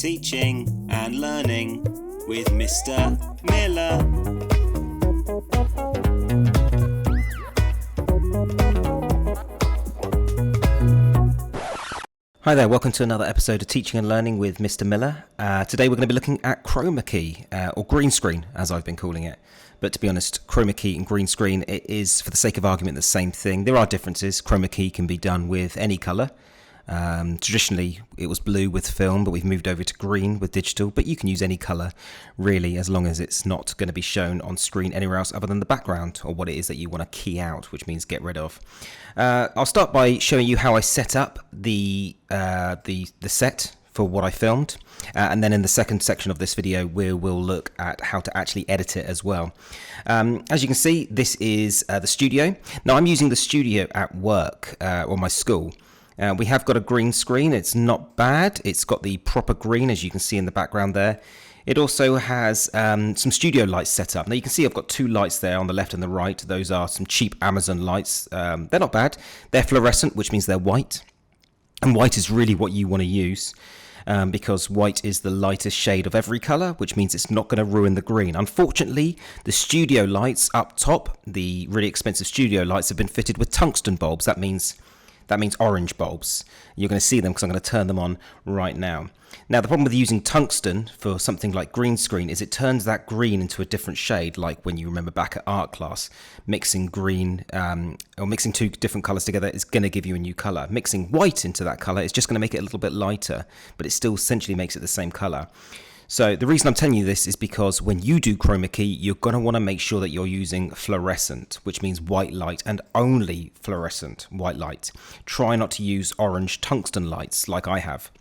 Teaching and learning with Mr. Miller. Hi there, welcome to another episode of Teaching and Learning with Mr. Miller. Today we're going to be looking at Chroma Key, or green screen as I've been calling it. But to be honest, Chroma Key and green screen, it is, for the sake of argument, the same thing. There are differences. Chroma Key can be done with any colour. Traditionally it was blue with film, but we've moved over to green with digital, but you can use any colour really, as long as it's not going to be shown on screen anywhere else other than the background or what it is that you want to key out, which means get rid of. I'll start by showing you how I set up the set for what I filmed, and then in the second section of this video we will look at how to actually edit it as well. As you can see, this is the studio. Now I'm using the studio at work or my school. We have got a green screen. It's not bad. It's got the proper green, as you can see in the background there. It also has some studio lights set up. Now you can see I've got two lights there on the left and the right. Those are some cheap Amazon lights. They're not bad. They're fluorescent, which means they're white. And white is really what you want to use, because white is the lightest shade of every colour, which means it's not going to ruin the green. Unfortunately, the studio lights up top, the really expensive studio lights, have been fitted with tungsten bulbs. That means orange bulbs. You're going to see them because I'm going to turn them on right now. Now the problem with using tungsten for something like green screen is it turns that green into a different shade, like when you remember back at art class, mixing green or mixing two different colours together is going to give you a new colour. Mixing white into that colour is just going to make it a little bit lighter, but it still essentially makes it the same colour. So the reason I'm telling you this is because when you do Chroma Key, you're going to want to make sure that you're using fluorescent, which means white light, and only fluorescent white light. Try not to use orange tungsten lights like I have.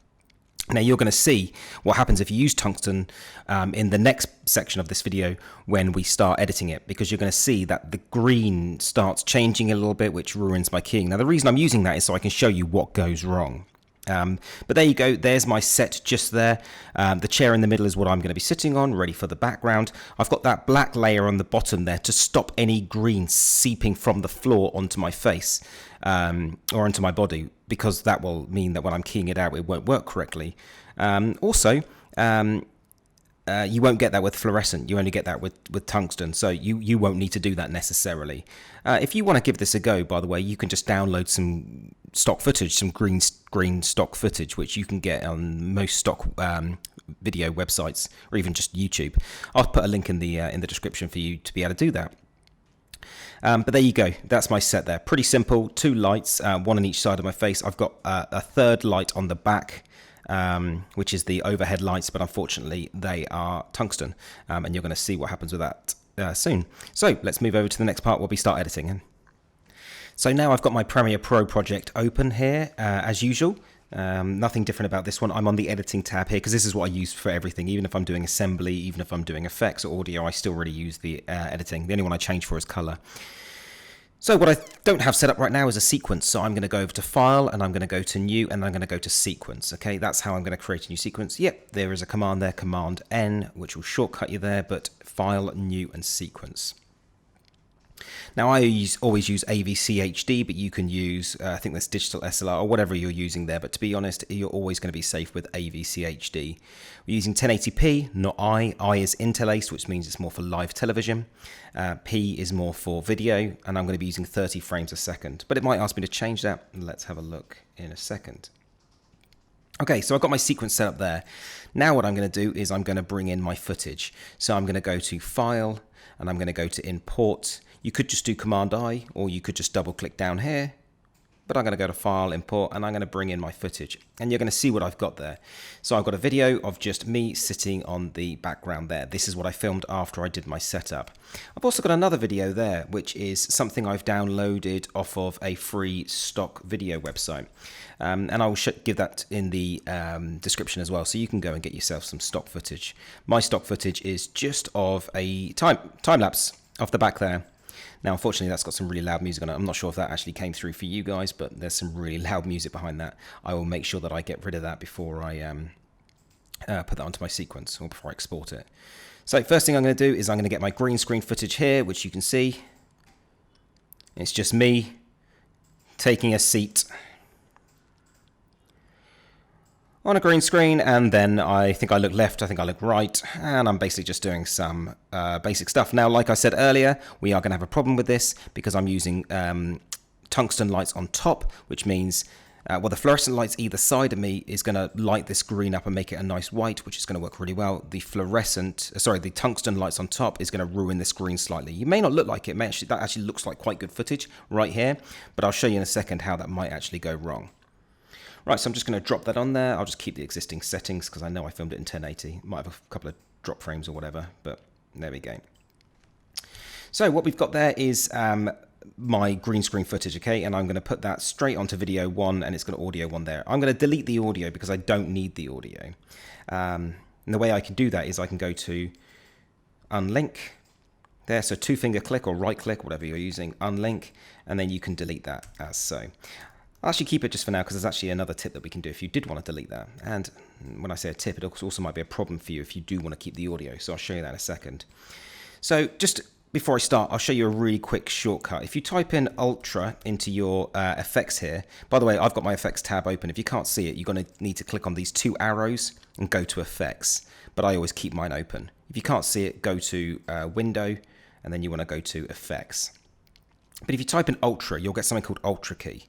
Now you're going to see what happens if you use tungsten in the next section of this video when we start editing it, because you're going to see that the green starts changing a little bit, which ruins my keying. Now the reason I'm using that is so I can show you what goes wrong. But there you go, there's my set just there. The chair in the middle is what I'm going to be sitting on, ready for the background. I've got that black layer on the bottom there to stop any green seeping from the floor onto my face or onto my body, because that will mean that when I'm keying it out it won't work correctly. Also, you won't get that with fluorescent. You only get that with tungsten, so you won't need to do that necessarily. If you want to give this a go, by the way, you can just download some stock footage, some green stock footage, which you can get on most stock video websites or even just YouTube. I'll put a link in the description for you to be able to do that. But there you go. That's my set there. Pretty simple. Two lights, one on each side of my face. I've got a third light on the back, which is the overhead lights, but unfortunately they are tungsten, and you're going to see what happens with that soon. So let's move over to the next part where we start editing. So now I've got my Premiere Pro project open here, as usual. Nothing different about this one. I'm on the editing tab here because this is what I use for everything. Even if I'm doing assembly, even if I'm doing effects or audio, I still really use the editing. The only one I change for is color. So what I don't have set up right now is a sequence. So I'm going to go over to File, and I'm going to go to New, and I'm going to go to Sequence. Okay, that's how I'm going to create a new sequence. Yep, there is a command there, Command N, which will shortcut you there, but File, New, and Sequence. Now I always use AVCHD, but you can use, I think that's digital SLR or whatever you're using there, but to be honest, you're always going to be safe with AVCHD. We're using 1080p, not I. I is interlaced, which means it's more for live television. P is more for video, and I'm going to be using 30 frames a second, but it might ask me to change that. Let's have a look in a second. Okay, so I've got my sequence set up there. Now what I'm going to do is I'm going to bring in my footage. So I'm going to go to File, and I'm going to go to Import. You could just do Command I, or you could just double click down here, but I'm going to go to File, Import, and I'm going to bring in my footage, and you're going to see what I've got there. So I've got a video of just me sitting on the background there. This is what I filmed after I did my setup. I've also got another video there, which is something I've downloaded off of a free stock video website, and I will give that in the description as well, so you can go and get yourself some stock footage. My stock footage is just of a time lapse off the back there. Now, unfortunately, that's got some really loud music on it. I'm not sure if that actually came through for you guys, but there's some really loud music behind that. I will make sure that I get rid of that before I put that onto my sequence, or before I export it. So first thing I'm going to do is I'm going to get my green screen footage here, which you can see. It's just me taking a seat on a green screen, and then I think I look left, I think I look right, and I'm basically just doing some basic stuff. Now, like I said earlier, we are going to have a problem with this because I'm using tungsten lights on top, which means the fluorescent lights either side of me is going to light this green up and make it a nice white, which is going to work really well. The tungsten lights on top is going to ruin this green slightly. You may not look like it, that actually looks like quite good footage right here, but I'll show you in a second how that might actually go wrong. Right, so I'm just going to drop that on there. I'll just keep the existing settings because I know I filmed it in 1080. Might have a couple of drop frames or whatever, but there we go. So what we've got there is my green screen footage, okay? And I'm going to put that straight onto video 1, and it's got audio 1 there. I'm going to delete the audio because I don't need the audio. And the way I can do that is I can go to unlink there. So 2-finger click or right click, whatever you're using, unlink, and then you can delete that as so. I'll actually keep it just for now because there's actually another tip that we can do if you did want to delete that. And when I say a tip, it also might be a problem for you if you do want to keep the audio. So I'll show you that in a second. So just before I start, I'll show you a really quick shortcut. If you type in Ultra into your effects here, by the way, I've got my effects tab open. If you can't see it, you're going to need to click on these 2 arrows and go to effects. But I always keep mine open. If you can't see it, go to window, and then you want to go to effects. But if you type in Ultra, you'll get something called Ultra key.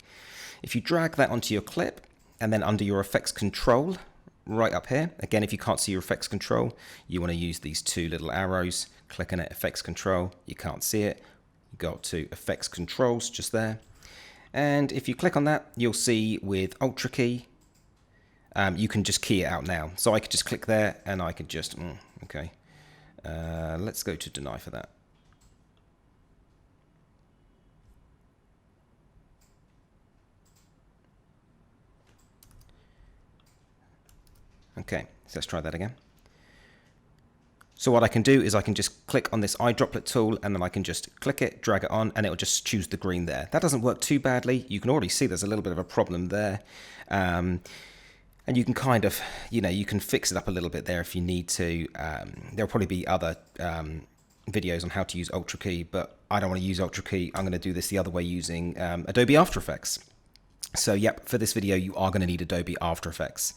If you drag that onto your clip and then under your effects control, right up here, again, if you can't see your effects control, you want to use these 2 little arrows, click on it, effects control, you can't see it, you go up to effects controls just there. And if you click on that, you'll see with Ultra key, you can just key it out now. So I could just click there and I could just, okay, let's go to deny for that. Okay, so let's try that again. So what I can do is I can just click on this eye droplet tool and then I can just click it, drag it on, and it'll just choose the green there. That doesn't work too badly. You can already see there's a little bit of a problem there. And you can kind of, you can fix it up a little bit there if you need to. There'll probably be other videos on how to use Ultra key, but I don't want to use Ultra key. I'm going to do this the other way using Adobe After Effects. So yep, for this video, you are going to need Adobe After Effects.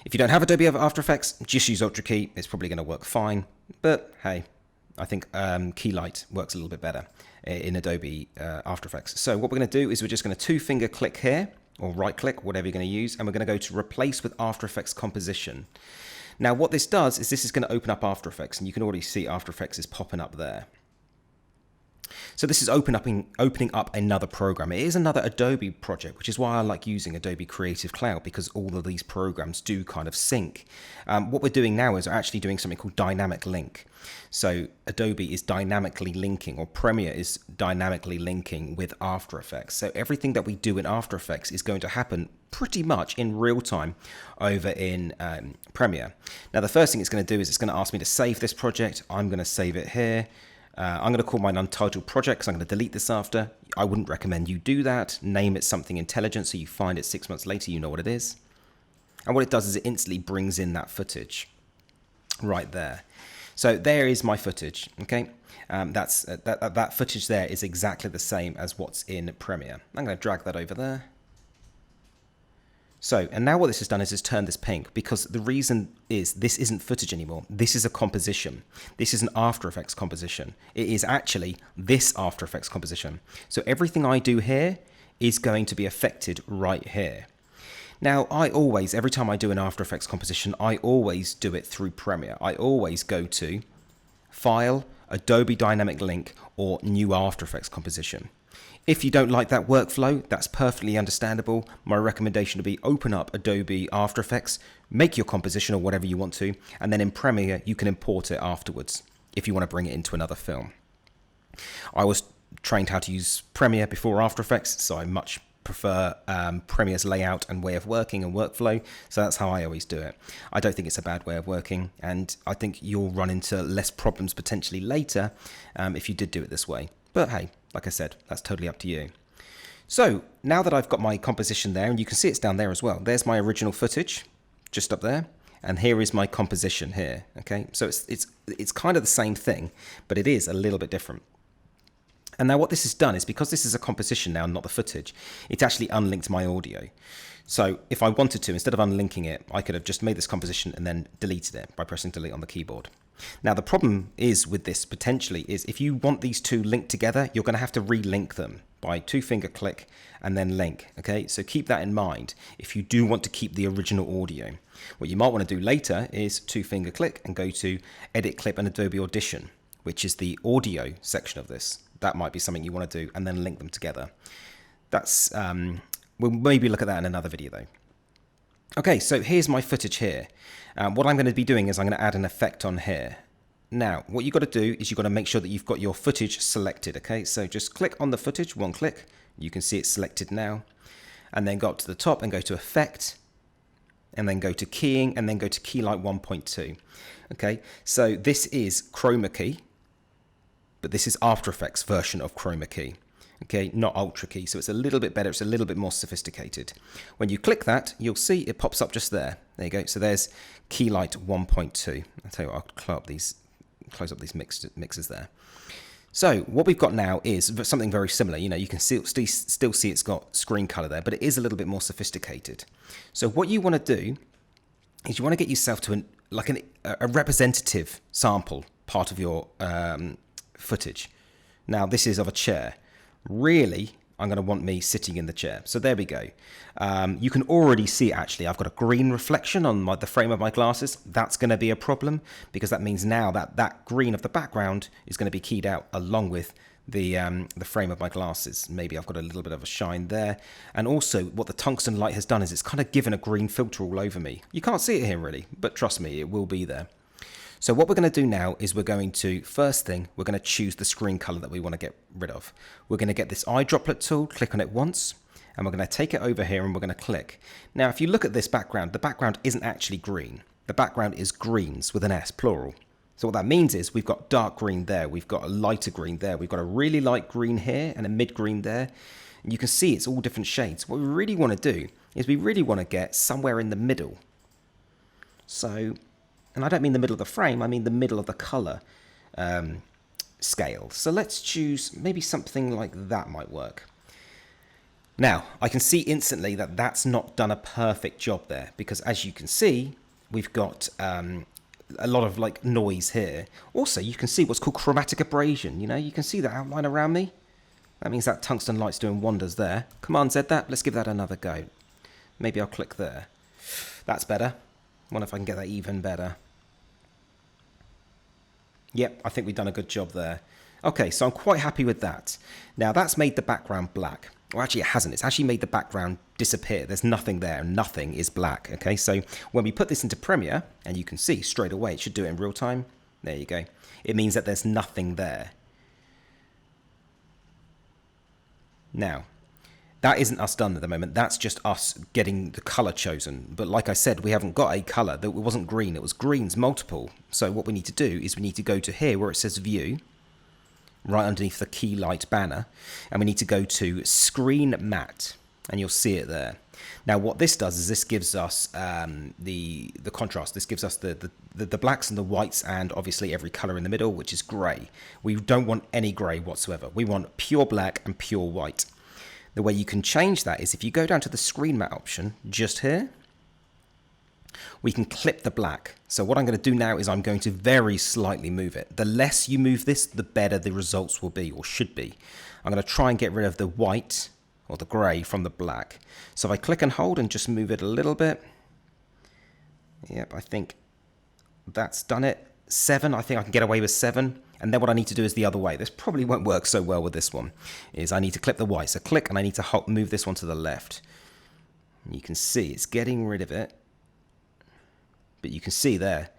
If you don't have Adobe After Effects, just use Ultra key. It's probably going to work fine. But hey, I think Keylight works a little bit better in Adobe After Effects. So what we're going to do is we're just going to 2-finger click here, or right click, whatever you're going to use, and we're going to go to replace with After Effects composition. Now what this does is this is going to open up After Effects, and you can already see After Effects is popping up there. So this is opening up another program. It is another Adobe project, which is why I like using Adobe Creative Cloud, because all of these programs do kind of sync. What we're doing now is we're actually doing something called dynamic link. So Adobe is dynamically linking, or Premiere is dynamically linking with After Effects. So everything that we do in After Effects is going to happen pretty much in real time over in Premiere. Now the first thing it's going to do is it's going to ask me to save this project. I'm going to save it here. I'm going to call mine untitled project because I'm going to delete this after. I wouldn't recommend you do that. Name it something intelligent so you find it 6 months later, you know what it is. And what it does is it instantly brings in that footage right there. So there is my footage, okay? That footage there is exactly the same as what's in Premiere. I'm going to drag that over there. So, and now what this has done is it's turned this pink, because the reason is this isn't footage anymore. This is a composition. This is an After Effects composition. It is actually this After Effects composition. So everything I do here is going to be affected right here. Now, every time I do an After Effects composition, I always do it through Premiere. I always go to File, Adobe Dynamic Link, or New After Effects composition. If you don't like that workflow, that's perfectly understandable. My recommendation would be open up Adobe After Effects, make your composition or whatever you want to, and then in Premiere, you can import it afterwards if you want to bring it into another film. I was trained how to use Premiere before After Effects, so I much prefer Premiere's layout and way of working and workflow, so that's how I always do it. I don't think it's a bad way of working, and I think you'll run into less problems potentially later if you did do it this way. But hey, like I said, that's totally up to you. So now that I've got my composition there, and you can see it's down there as well, there's my original footage just up there, and here is my composition here. Okay, so it's kind of the same thing, but it is a little bit different. And now what this has done is, because this is a composition now, not the footage, it's actually unlinked my audio. So if I wanted to, instead of unlinking it, I could have just made this composition and then deleted it by pressing delete on the keyboard. Now the problem is with this potentially is if you want these two linked together, you're going to have to relink them by 2-finger click and then link. Okay, so keep that in mind if you do want to keep the original audio. What you might want to do later is 2-finger click and go to Edit Clip and Adobe Audition, which is the audio section of this. That might be something you want to do, and then link them together. That's we'll maybe look at that in another video though. Okay, so here's my footage here. What I'm going to be doing is I'm going to add an effect on here. Now, what you've got to do is you've got to make sure that you've got your footage selected. Okay, so just click on the footage, one click. You can see it's selected now. And then go up to the top and go to Effect, and then go to Keying, and then go to Keylight 1.2. Okay, so this is Chroma Key, but this is After Effects version of Chroma Key. Okay, not Ultra Key, so it's a little bit better, it's a little bit more sophisticated. When you click that, you'll see it pops up just there. There you go, so there's Keylight 1.2. I'll tell you what, I'll close up these mixes there. So what we've got now is something very similar. You know, you can still see it's got screen color there, but it is a little bit more sophisticated. So what you want to do is you want to get yourself to a representative sample part of your footage. Now this is of a chair. Really, I'm going to want me sitting in the chair. So there we go. You can already see, actually, I've got a green reflection on the frame of my glasses. That's going to be a problem, because that means now that green of the background is going to be keyed out along with the frame of my glasses. Maybe I've got a little bit of a shine there. And also what the tungsten light has done is it's kind of given a green filter all over me. You can't see it here really, but trust me, it will be there. So what we're going to do now is we're going to, first thing, we're going to choose the screen color that we want to get rid of. We're going to get this eye droplet tool, click on it once, and we're going to take it over here and we're going to click. Now, if you look at this background, the background isn't actually green. The background is greens with an S, plural. So what that means is we've got dark green there, we've got a lighter green there, we've got a really light green here and a mid green there. And you can see it's all different shades. What we really want to do is we really want to get somewhere in the middle. So, and I don't mean the middle of the frame, I mean the middle of the color scale. So let's choose maybe something like that might work. Now, I can see instantly that that's not done a perfect job there, because as you can see, we've got a lot of like noise here. Also, you can see what's called chromatic abrasion. You know, you can see the outline around me. That means that tungsten light's doing wonders there. Command Z that. Let's give that another go. Maybe I'll click there. That's better. Wonder if I can get that even better. Yep, I think we've done a good job there. Okay, so I'm quite happy with that. Now that's made the background black. Well, actually it hasn't. It's actually made the background disappear. There's nothing there. Nothing is black. Okay, so when we put this into Premiere, and you can see straight away, it should do it in real time. There you go. It means that there's nothing there. Now, that isn't us done at the moment. That's just us getting the color chosen. But like I said, we haven't got a color. It wasn't green. It was greens multiple. So what we need to do is we need to go to here where it says View, right underneath the Keylight banner, and we need to go to Screen Matte, and you'll see it there. Now what this does is this gives us the contrast. This gives us the blacks and the whites, and obviously every color in the middle, which is gray. We don't want any gray whatsoever. We want pure black and pure white. The way you can change that is if you go down to the Screen Matte option just here, we can clip the black. So what I'm going to do now is I'm going to very slightly move it. The less you move this, the better the results will be, or should be. I'm going to try and get rid of the white or the grey from the black. So if I click and hold and just move it a little bit. Yep, I think that's done it. 7, I think I can get away with 7. And then what I need to do is the other way. This probably won't work so well with this one. Is I need to clip the white. So click, and I need to move this one to the left. And you can see it's getting rid of it. But you can see there,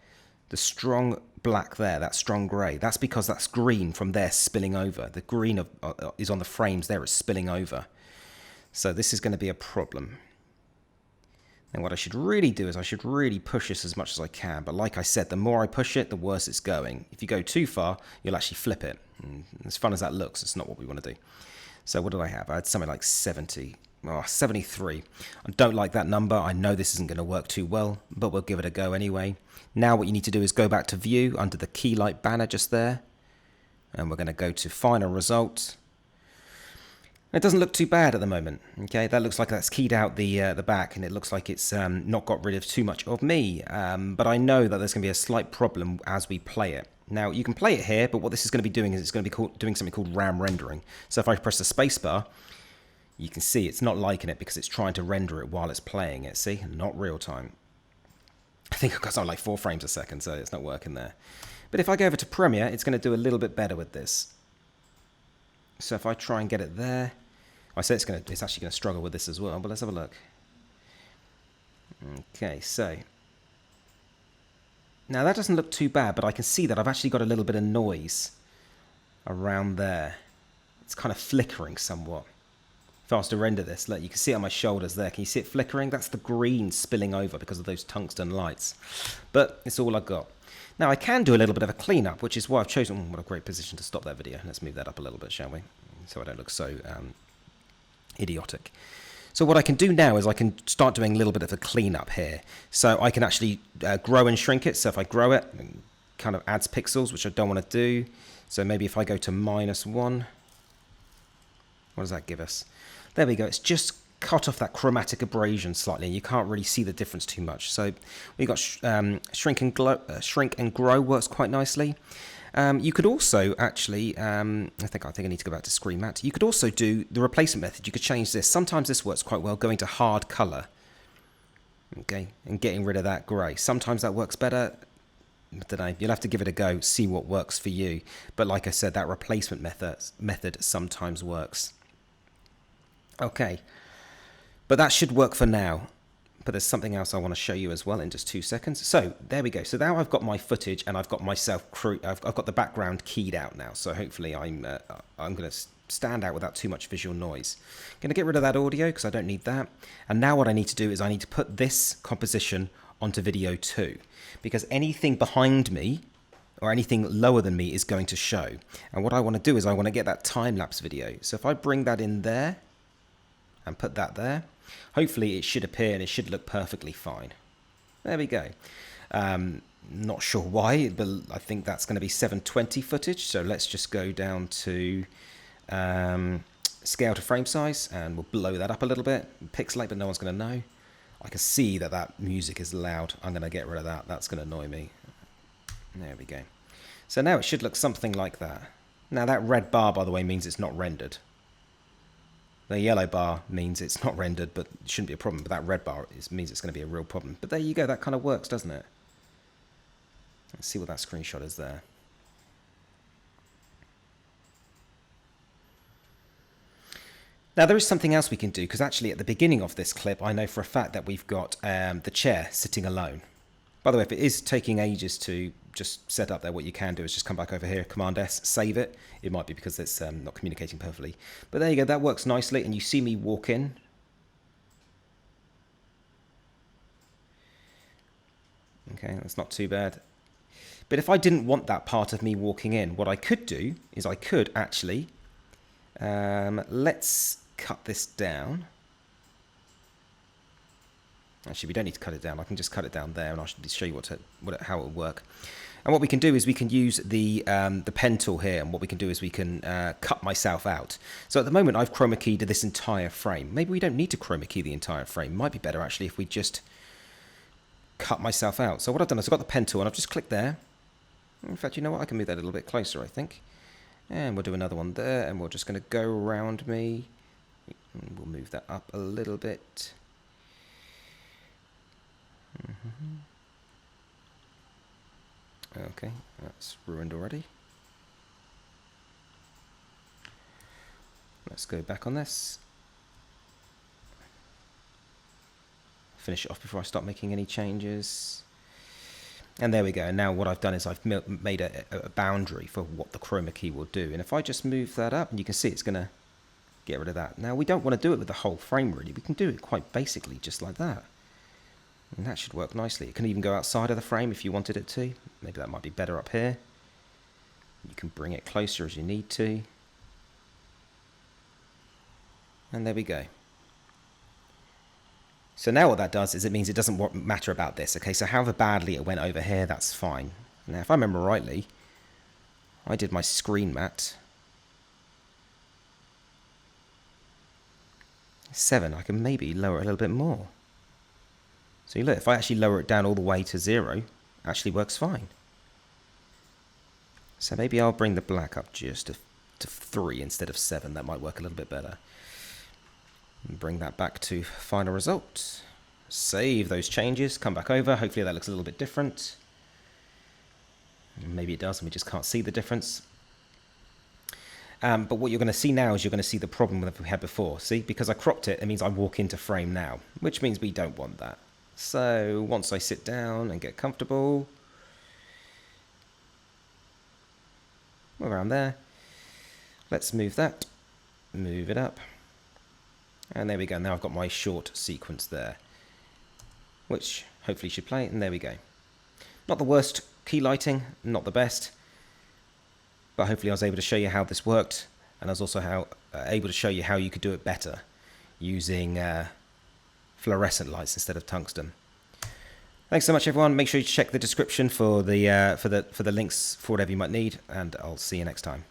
the strong black there, that strong grey. That's because that's green from there spilling over. The green is on the frames there, it's spilling over. So this is going to be a problem. And what I should really do is I should really push this as much as I can. But like I said, the more I push it, the worse it's going. If you go too far, you'll actually flip it. And as fun as that looks, it's not what we want to do. So what did I have? I had something like 70. Oh, 73. I don't like that number. I know this isn't going to work too well, but we'll give it a go anyway. Now what you need to do is go back to View under the Keylight banner just there. And we're going to go to Final Result. It doesn't look too bad at the moment. Okay, that looks like that's keyed out the back, and it looks like it's not got rid of too much of me. But I know that there's going to be a slight problem as we play it. Now you can play it here, but what this is going to be doing is it's going to be doing something called RAM rendering. So if I press the spacebar, you can see it's not liking it because it's trying to render it while it's playing it. See, not real time. I think I've got something like 4 frames a second, so it's not working there. But if I go over to Premiere, it's going to do a little bit better with this. So if I try and get it there, I say it's actually going to struggle with this as well, but let's have a look. Okay, so now that doesn't look too bad, but I can see that I've actually got a little bit of noise around there. It's kind of flickering somewhat. If I was to render this, look, you can see it on my shoulders there. Can you see it flickering? That's the green spilling over because of those tungsten lights. But it's all I've got. Now I can do a little bit of a cleanup, which is why I've chosen, what a great position to stop that video. Let's move that up a little bit, shall we? So I don't look so idiotic. So what I can do now is I can start doing a little bit of a cleanup here. So I can actually grow and shrink it. So if I grow it, it kind of adds pixels, which I don't want to do. So maybe if I go to -1, what does that give us? There we go. It's just cut off that chromatic abrasion slightly. You can't really see the difference too much. So we've got shrink and grow works quite nicely. You could also actually, I think I need to go back to screen mat. You could also do the replacement method. You could change this. Sometimes this works quite well, going to hard color. Okay, and getting rid of that grey. Sometimes that works better. I don't know. You'll have to give it a go, see what works for you. But like I said, that replacement method sometimes works. Okay. But that should work for now. But there's something else I want to show you as well in just 2 seconds. So there we go. So now I've got my footage and I've got myself. I've got the background keyed out now. So hopefully I'm going to stand out without too much visual noise. I'm going to get rid of that audio because I don't need that. And now what I need to do is I need to put this composition onto video 2, because anything behind me or anything lower than me is going to show. And what I want to do is I want to get that time-lapse video. So if I bring that in there and put that there, hopefully it should appear and it should look perfectly fine. There we go. Not sure why, but I think that's going to be 720 footage. So let's just go down to scale to frame size, and we'll blow that up a little bit. Pixelate, but no one's going to know. I can see that that music is loud. I'm going to get rid of that. That's going to annoy me. There we go. So now it should look something like that. Now that red bar, by the way, means it's not rendered. The yellow bar means it's not rendered, but it shouldn't be a problem. But that red bar means it's going to be a real problem. But there you go. That kind of works, doesn't it? Let's see what that screenshot is there. Now, there is something else we can do, because actually at the beginning of this clip, I know for a fact that we've got the chair sitting alone. By the way, if it is taking ages to just set up there, what you can do is just come back over here, Command-S, save it. It might be because it's not communicating perfectly. But there you go, that works nicely, and you see me walk in. Okay, that's not too bad. But if I didn't want that part of me walking in, what I could do is I could actually, let's cut this down. Actually, we don't need to cut it down. I can just cut it down there, and I'll show you how it will work. And what we can do is we can use the pen tool here, and what we can do is we can cut myself out. So at the moment, I've chroma keyed this entire frame. Maybe we don't need to chroma key the entire frame. Might be better, actually, if we just cut myself out. So what I've done is I've got the pen tool, and I've just clicked there. In fact, you know what? I can move that a little bit closer, I think. And we'll do another one there, and we're just going to go around me. And we'll move that up a little bit. Okay, that's ruined already. Let's go back on this. Finish it off before I start making any changes. And there we go. And now what I've done is I've made a boundary for what the chroma key will do. And if I just move that up, and you can see it's going to get rid of that. Now we don't want to do it with the whole frame really. We can do it quite basically just like that. And that should work nicely. It can even go outside of the frame if you wanted it to. Maybe that might be better up here. You can bring it closer as you need to. And there we go. So now what that does is it means it doesn't matter about this. Okay, so however badly it went over here, that's fine. Now, if I remember rightly, I did my screen mat. 7, I can maybe lower it a little bit more. So you look, if I actually lower it down all the way to 0, it actually works fine. So maybe I'll bring the black up just to 3 instead of 7. That might work a little bit better. And bring that back to final result. Save those changes, come back over. Hopefully that looks a little bit different. Maybe it does and we just can't see the difference. But what you're going to see now is you're going to see the problem that we had before. See, because I cropped it, it means I walk into frame now, which means we don't want that. So once I sit down and get comfortable, around there, let's move that, move it up, and there we go. Now I've got my short sequence there, which hopefully should play, and there we go. Not the worst key lighting, not the best, but hopefully I was able to show you how this worked, and I was also able to show you how you could do it better using fluorescent lights instead of tungsten. Thanks so much, everyone. Make sure you check the description for the links for whatever you might need, and I'll see you next time.